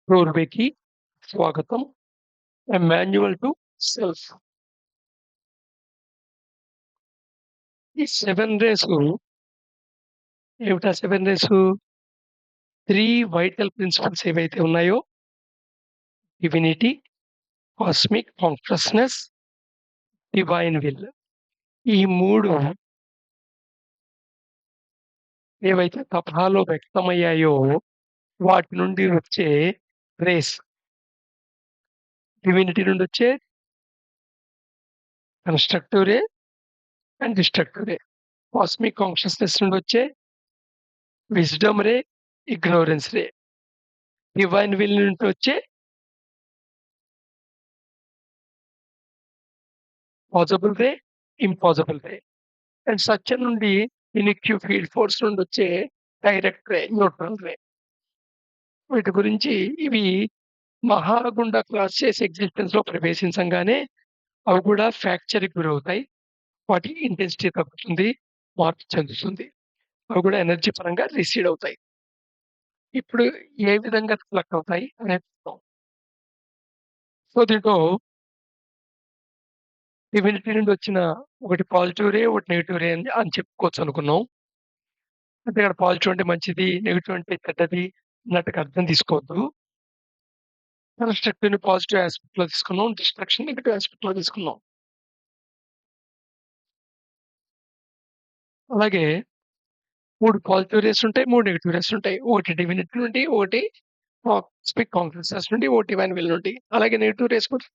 డోర్‌వేకి స్వాగతం. A manual to self. ఈ 7 race ఏమిటా 7 రేసు? 3 వైటల్ ప్రిన్సిపల్స్ ఏవైతే ఉన్నాయో divinity, cosmic consciousness, divine will. ఈ 3 ఏవైతే తపహాలో వ్యక్తమయ్యాయో వాటి నుండి వచ్చే రేస్. డివినిటీ నుండొచ్చే constructive ray and destructive ray. Cosmic consciousness నుండొచ్చే wisdom ray, ignorance ray. Divine will నుండి వచ్చే possible ray, impossible ray. And సత్యం నుండి ఇనిక్యూ ఫీల్డ్ ఫోర్స్ నుండొచ్చే డైరెక్ట్ రే, న్యూట్రల్ రే. వీటి గురించి ఇవి మహాగుండా క్రాస్ చేసి ఎగ్జిస్టెన్స్‌లో ప్రవేశించంగానే అవి కూడా ఫ్రాక్చర్‌కి గురవుతాయి. వాటి ఇంటెన్సిటీ తగ్గుతుంది. మార్పు చెందుతుంది. అవి కూడా ఎనర్జీ పరంగా రిసీడ్ అవుతాయి. ఇప్పుడు ఏ విధంగా రిఫ్లెక్ట్ అవుతాయి అనేది చూద్దాం. సో, దీంట్లో డివినిటీ నుండి వచ్చిన ఒకటి పాజిటివ్ రే, ఒకటి నెగెటివ్ రే అని చెప్పుకోవచ్చు అనుకున్నాం. అంటే ఇక్కడ పాజిటివ్ అంటే మంచిది, నెగెటివ్ అంటే చెడ్డది అన్నట్టుగా అర్థం తీసుకోవద్దు. కన్‌స్ట్రక్టివ్‌ని పాజిటివ్ యాస్పెక్ట్‌లో తీసుకున్నాం. డిస్ట్రక్షన్ నెగెటివ్ యాస్పెక్ట్‌లో తీసుకున్నాం. అలాగే 3 పాజిటివ్ రేస్ ఉంటాయి. 3 నెగెటివ్ రేస్ ఉంటాయి. ఒకటి డివినిటీ నుండి, ఒకటి కాస్మిక్ కాన్షియస్‌నెస్ నుండి, ఒకటి డివైన్ విల్ నుండి. అలాగే నెగెటివ్ రేస్ కూడా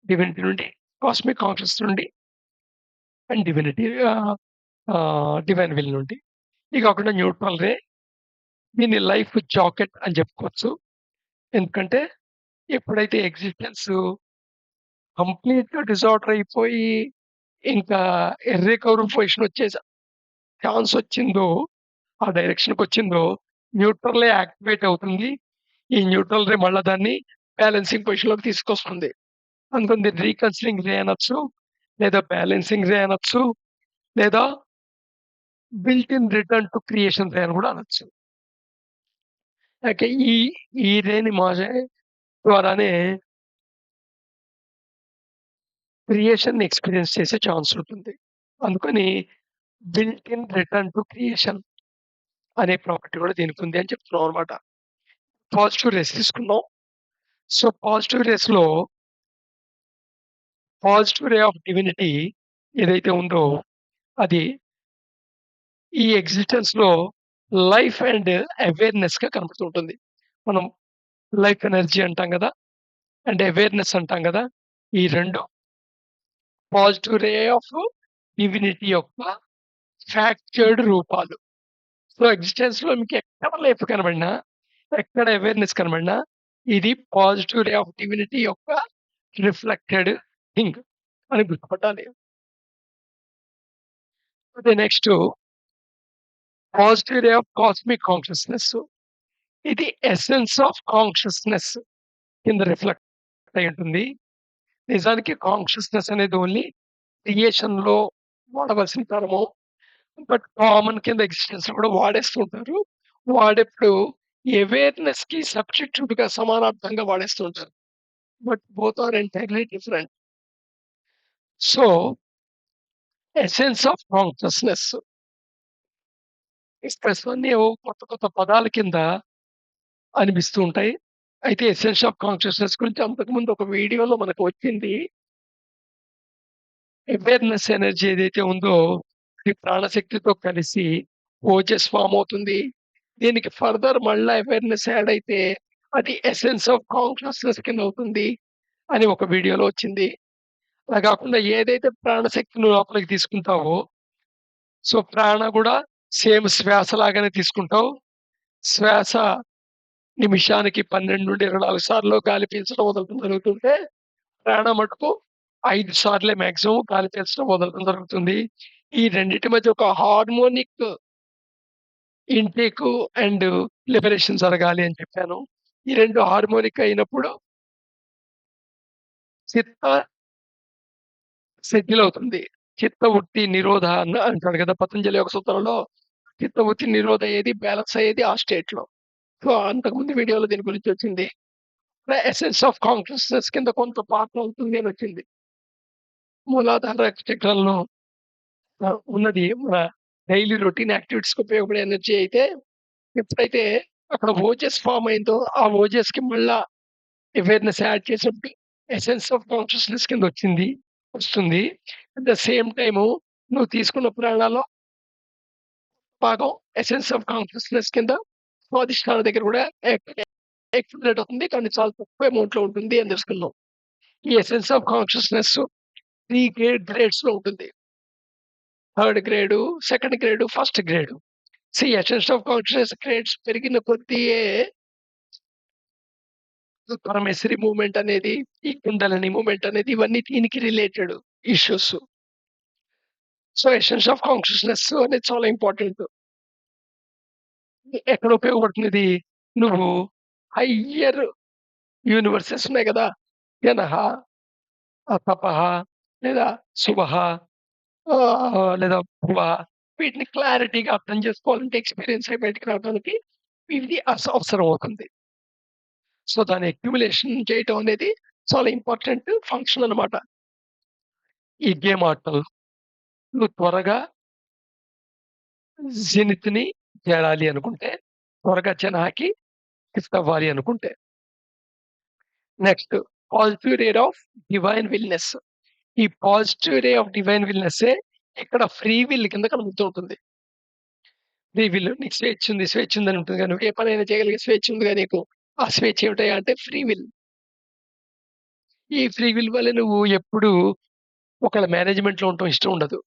డివినిటీ నుండి, కాస్మిక్ కాన్షియస్ నుండి అండ్ డివినిటీ డివైన్ విల్ నుండి. ఇది కాకుండా న్యూట్రల్ రే. దీన్ని లైఫ్ జాకెట్ అని చెప్పుకోవచ్చు. ఎందుకంటే ఎప్పుడైతే ఎగ్జిస్టెన్స్ కంప్లీట్‌గా డిజార్డర్ అయిపోయి ఇంకా ఇర్రికవరబుల్ పొజిషన్ వచ్చే ఛాన్స్ వచ్చిందో, ఆ డైరెక్షన్‌కొచ్చిందో న్యూట్రల్ రే యాక్టివేట్ అవుతుంది. ఈ న్యూట్రల్ రే మళ్ళా దాన్ని బ్యాలెన్సింగ్ పొజిషన్‌లోకి తీసుకొస్తుంది. అందుకని దీన్ని రీకన్సిలింగ్ రే అనొచ్చు. లేదా బ్యాలెన్సింగ్ రే అనొచ్చు. లేదా built in return to creation ray అని కూడా అనొచ్చు. అయితే ఈ రేని ద్వారానే క్రియేషన్‌ని ఎక్స్‌పీరియన్స్ చేసే ఛాన్స్ ఉంటుంది. అందుకని built in return to creation అనే ప్రాపర్టీ కూడా దీనికుంది అని చెప్తున్నాం అన్నమాట. పాజిటివ్ రేస్ తీసుకున్నాం. సో, పాజిటివ్ రేస్‌లో పాజిటివ్ రే ఆఫ్ డివినిటీ ఏదైతే ఉందో అది ఈ ఎగ్జిస్టెన్స్‌లో లైఫ్ అండ్ అవేర్‌నెస్‌గా కనపడుతూ ఉంటుంది. మనం లైఫ్ ఎనర్జీ అంటాం గదా! అండ్ అవేర్‌నెస్ అంటాం గదా! ఈ 2 పాజిటివ్ రే ఆఫ్ డివినిటీ యొక్క ఫ్రాక్చర్డ్ రూపాలు. సో, ఎగ్జిస్టెన్స్‌లో మీకెక్కడ లైఫ్ కనబడినా, ఎక్కడ అవేర్‌నెస్ కనబడినా, ఇది పాజిటివ్ రే ఆఫ్ డివినిటీ యొక్క రిఫ్లెక్టెడ్ థింగ్ అని గుర్తుపట్టాలి. అయితే next positive ray of cosmic consciousness. ఇది ఎసెన్స్ ఆఫ్ కాన్షియస్‌నెస్ కింద రిఫ్లెక్ట్ అయి ఉంటుంది. నిజానికి కాన్షియస్‌నెస్ అనేది ఓన్లీ క్రియేషన్‌లో వాడవలసిన టర్ము. బట్ కామన్ కింద ఎగ్జిస్టెన్స్‌లో కూడా వాడేస్తూ ఉంటారు. వాడేప్పుడు అవేర్‌నెస్‌కి సబ్‌స్టిట్యూట్‌గా సమానార్థంగా వాడేస్తూ ఉంటారు. But both are entirely different. So, essence of consciousness ఎక్స్‌ప్రెస్‌వన్నీ ఏవో కొత్త కొత్త పదాల కింద అనిపిస్తూ ఉంటాయి. అయితే ఎసెన్స్ ఆఫ్ కాన్షియస్‌నెస్ గురించి అంతకుముందు ఒక వీడియోలో మనకు వచ్చింది. అవేర్‌నెస్ ఎనర్జీ ఏదైతే ఉందో, అది ప్రాణశక్తితో కలిసి ఓజస్ ఫార్మ్ అవుతుంది. దీనికి ఫర్దర్ మళ్ళా అవేర్‌నెస్ యాడ్ అయితే అది ఎసెన్స్ ఆఫ్ కాన్షియస్‌నెస్ కింద అవుతుంది అని ఒక వీడియోలో వచ్చింది. అలా కాకుండా ఏదైతే ప్రాణశక్తి నువ్వు లోపలికి తీసుకుంటావో, సో ప్రాణ కూడా సేమ్ శ్వాస లాగానే తీసుకుంటావు. శ్వాస నిమిషానికి 12-24 సార్లు గాలి పీల్చడం, వదలటం జరుగుతుంటే, ప్రాణ మటుకు 5 సార్లే మాక్సిమం గాలి పీల్చడం, వదలటం జరుగుతుంది. ఈ రెండిటి మధ్య ఒక హార్మోనిక్ ఇన్‌టేక్ అండ్ లిబరేషన్ జరగాలి అని చెప్పాను. ఈ 2 హార్మోనిక్ అయినప్పుడు చిత్త సెటిల్ అవుతుంది. చిత్తవృత్తి నిరోధ అంటాడు కదా! పతంజలి యోగ సూత్రంలో చిత్తవృత్తి నిరోధ అయ్యేది, బ్యాలెన్స్ అయ్యేది ఆ స్టేట్‌లో. సో, అంతకుముందు వీడియోలో దీని గురించి వచ్చింది. ఎసెన్స్ ఆఫ్ కాన్షియస్‌నెస్ కింద కొంత పాత్ర అవుతుంది అనొచ్చింది. మూలాధార చక్రంలో ఉన్నది మన డైలీ రొటీన్ యాక్టివిటీస్‌కి ఉపయోగపడే ఎనర్జీ అయితే, ఎప్పుడైతే అక్కడ ఓజస్ ఫార్మ్ అయిందో, ఆ ఓజస్‌కి మళ్ళా అవేర్‌నెస్ యాడ్ చేసినప్పుడు ఎసెన్స్ ఆఫ్ కాన్షియస్‌నెస్ వస్తుంది. అట్ ద సేమ్ టైము నువ్వు తీసుకున్న ప్రాణాల్లో భాగం ఎసెన్స్ ఆఫ్ కాన్షియస్‌నెస్ కింద స్వాదిష్టాన దగ్గర కూడా ఎక్యుములేట్ అవుతుంది. కానీ చాలా తక్కువ అమౌంట్‌లో ఉంటుంది అని తెలుసుకున్నాం. ఈ ఎసెన్స్ ఆఫ్ కాన్షియస్‌నెస్ 3 గ్రేడ్స్‌లో ఉంటుంది. Third grade, second grade, first grade. Essence of consciousness grades పెరిగిన కొద్దీయే పరమేశ్వరి మూవ్‌మెంట్ అనేది, ఈ కుండలిని మూవ్‌మెంట్ అనేది ఇవన్నీ దీనికి related issues. Essence of consciousness అనేది చాలా ఇంపార్టెంట్. ఎక్కడ ఉపయోగపడుతుందిది? నువ్వు హయ్యర్ యూనివర్సెస్ ఉన్నాయి గదా! యనహ, తపః లేదా శుభః లేదా భువ వీటిని క్లారిటీగా అర్థం చేసుకోవాలంటే ఎక్స్‌పీరియన్స్ అయి బయటికి రావడానికి ఇది అవసరం అవుతుంది. దాని అక్యుములేషన్ చేయటం అనేది చాలా ఇంపార్టెంట్ ఫంక్షన్ అన్నమాట. ఈ గేమ్ ఆడటం. నువ్వు త్వరగా జెనిత్‌ని చేరాలి అనుకుంటే, త్వరగా జనాకి షిఫ్ట్ అవ్వాలి అనుకుంటే. Next positive ray of divine willness. ఈ పాజిటివ్ రే ఆఫ్ డివైన్ విల్‌నెస్సే ఇక్కడ ఫ్రీ విల్ కింద కలుగుతూ ఉంటుంది. ఫ్రీ విల్ నీకు స్వేచ్ఛ ఉందని ఉంటదిగా. నువ్వు ఏ పనైనా చేయగలిగే స్వేచ్ఛ ఉందిగా నీకు. ఆ స్వేచ్ఛ ఏమిటయ్యా అంటే ఫ్రీ విల్. ఈ ఫ్రీ విల్ వల్ల నువ్వు ఎప్పుడు ఒకళ్ళ మేనేజ్‌మెంట్‌లో ఉండటం ఇష్టం ఉండదు.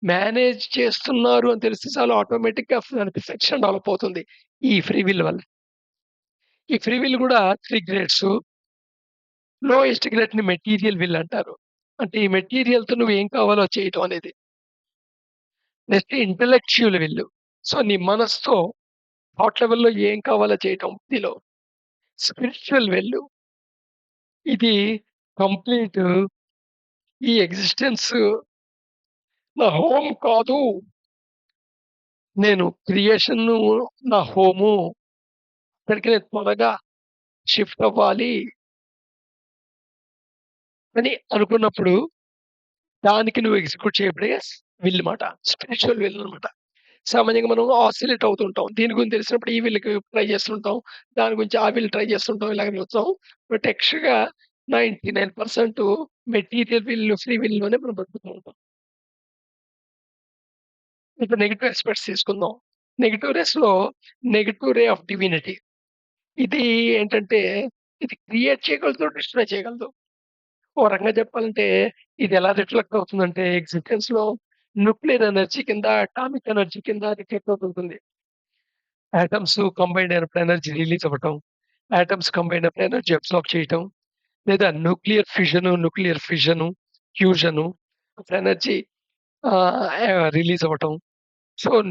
మేనేజ్ చేస్తున్నారు అని తెలిస్తే చాలు ఆటోమేటిక్‌గా దానికి సెక్షన్ డెవలప్ అవుతుంది. ఈ ఫ్రీ విల్ వల్ల. ఈ ఫ్రీ విల్ గూడా 3 గ్రేడ్స్. లోయెస్ట్ గ్రేడ్‌ని మెటీరియల్ విల్ అంటారు. అంటే ఈ మెటీరియల్‌తో నువ్వు ఏం కావాలో అది చేయటం అనేది. Next intellectual will. నీ మనసుతో థాట్ లెవెల్‌లో ఏం కావాలో చేయటం బుద్ధిలో. Spiritual will. ఇది కంప్లీట్ ఈ ఎగ్జిస్టెన్స్ నా హోమ్ కాదు. నేను క్రియేషను నా హోము. ఇక్కడికి నేను త్వరగా షిఫ్ట్ అవ్వాలి అని అనుకున్నప్పుడు, దానికి నువ్వు ఎగ్జిక్యూట్ చేయబడే విల్ మాట. స్పిరిచ్యువల్ విల్ అనమాట. సామాన్యంగా మనం ఆసిలేట్ అవుతుంటాం. దీని గురించి తెలిసినప్పుడు ఈ విల్‌కి ట్రై చేస్తుంటాం. దాని గురించి ఆ విల్ ట్రై చేస్తుంటాం. ఇలాగ చూస్తాం. బట్ యాక్చువల్‌గా 99% మెటీరియల్ విల్, ఫ్రీ విల్‌లోనే మనం బతుకుతూ ఉంటాం. ఇప్పుడు నెగెటివ్ ఆస్పెక్ట్స్ తీసుకుందాం. నెగెటివ్ రేస్‌లో నెగెటివ్ రే ఆఫ్ డివినిటీ. ఇది ఏంటంటే, ఇది క్రియేట్ చేయగలదు, డిస్ట్రాయ్ చేయగలదు. ఓ రకంగా చెప్పాలంటే ఇది ఎలా రిఫ్లెక్ట్ అవుతుందంటే ఎగ్జిస్టెన్స్‌లో న్యూక్లియర్ ఎనర్జీ కింద, అటామిక్ ఎనర్జీ కింద రిఫ్లెక్ట్ అవుతుంటుంది. ఆటమ్స్ కంబైన్ అయినప్పుడు ఎనర్జీ రిలీజ్ అవ్వటం, ఆటమ్స్ కంబైన్ అయినప్పుడు ఎనర్జీ అబ్సార్బ్ చేయటం, లేదా న్యూక్లియర్ ఫిషను, ఫ్యూజను ఎనర్జీ రిలీజ్ అవ్వటం.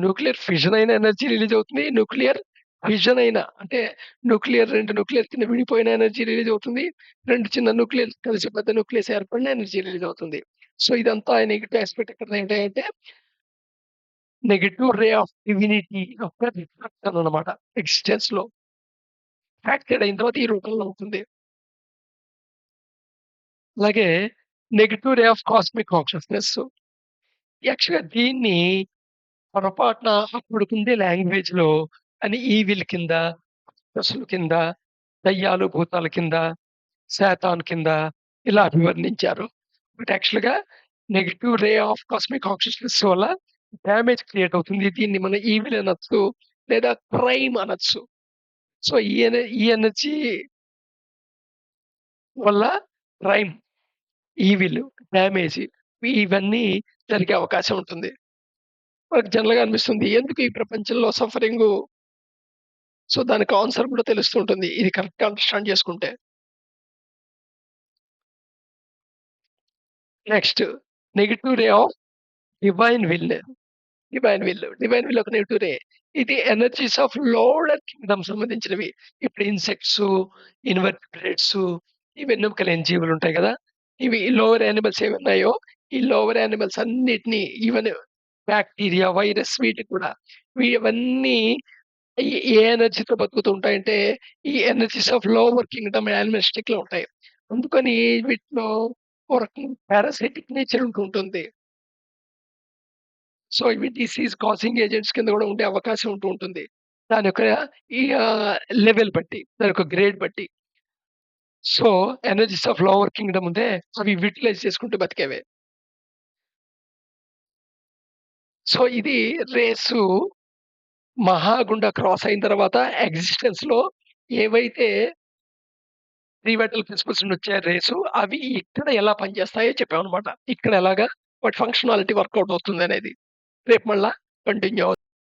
న్యూక్లియర్ ఫిషన్ అయిన ఎనర్జీ రిలీజ్ అవుతుంది. న్యూక్లియర్ ఫిషన్ అయిన అంటే 2 న్యూక్లియస్ కింద విడిపోయిన ఎనర్జీ రిలీజ్ అవుతుంది. 2 చిన్న న్యూక్లియస్ కలిసి పెద్ద న్యూక్లియస్ ఏర్పడిన ఎనర్జీ రిలీజ్ అవుతుంది. ఇదంతా నెగెటివ్ యాస్పెక్ట్ ఎక్కడ ఏంటంటే నెగెటివ్ రే ఆఫ్ డివినిటీ యొక్క రిఫ్లెక్షన్ అన్నమాట ఎగ్జిస్టెన్స్‌లో. ఫ్యాక్టెడ్ అయిన తర్వాత ఈ రూపంలో ఉంటుంది. అలాగే negative ray of cosmic consciousness. యాక్చువల్‌గా దీన్ని పొరపాటున అప్పుడుకుండే లాంగ్వేజ్‌లో ఈవిల్ కింద, పశువుల కింద, దయ్యాలు, భూతాల కింద, శాతాన్ కింద ఇలా అభివర్ణించారు. బట్ యాక్చువల్‌గా negative ray of cosmic consciousness వల్ల డ్యామేజ్ క్రియేట్ అవుతుంది. దీన్ని మనం ఈవిల్ అనొచ్చు లేదా క్రైమ్ అనొచ్చు. ఈ ఎనర్జీ వల్ల క్రైమ్, ఈవిల్, డ్యామేజ్ ఇవన్నీ జరిగే అవకాశం ఉంటుంది. మనకు జనరల్‌గా అనిపిస్తుంది. ఎందుకు ఈ ప్రపంచంలో సఫరింగు? దానికి ఆన్సర్ కూడా తెలుస్తూ ఉంటుంది. ఇది కరెక్ట్‌గా అండర్‌స్టాండ్ చేసుకుంటే. Next negative ray of divine will. Divine will ఒక నెగెటివ్ రే. ఇది ఎనర్జీస్ ఆఫ్ లోవర్ కింగ్‌డమ్ సంబంధించినవి. ఇప్పుడు ఇన్సెక్ట్స్, ఇన్వర్టిబ్రేట్స్ ఈ వెన్నెముక లేని జీవులుంటాయి గదా! ఇవి లోవర్ యానిమల్స్ ఏవున్నాయో, ఈ లోవర్ యానిమల్స్ అన్నిటిని ఈవెన్ బాక్టీరియా, వైరస్ వీటికి కూడా ఇవన్నీ ఏ ఎనర్జీతో బతుకుతూ ఉంటాయంటే, ఈ ఎనర్జీస్ ఆఫ్ లోవర్ కింగ్డమ్ యానిమలిస్టిక్‌లో ఉంటాయి. అందుకని వీటిలో ఓ రకంగా పారాసైటిక్ నేచర్ ఉంటుంటుంది. సో, ఇవి డిసీజ్ కాజింగ్ ఏజెంట్స్ కింద గూడా ఉండే అవకాశం ఉంటుంది. దాని యొక్క ఈ లెవెల్ బట్టి, దాని యొక్క గ్రేడ్ బట్టి. So, energies of lower Kingdom ఉందే, అవి యుటిలైజ్ చేసుకుంటూ బతికేవే. సో, ఇది రేసు మహాగుండా క్రాస్ అయిన తర్వాత ఎగ్జిస్టెన్స్‌లో ఏవైతే 3 వైటల్ ప్రిన్సిపల్స్ నుండొచ్చే రేసు అవి ఇక్కడ ఎలా పనిచేస్తాయో చెప్పామనమాట. ఇక్కడ ఎలాగా వాటి ఫంక్షనాలిటీ వర్కౌట్ అవుతుందనేది. రేపు మళ్ళా కంటిన్యూ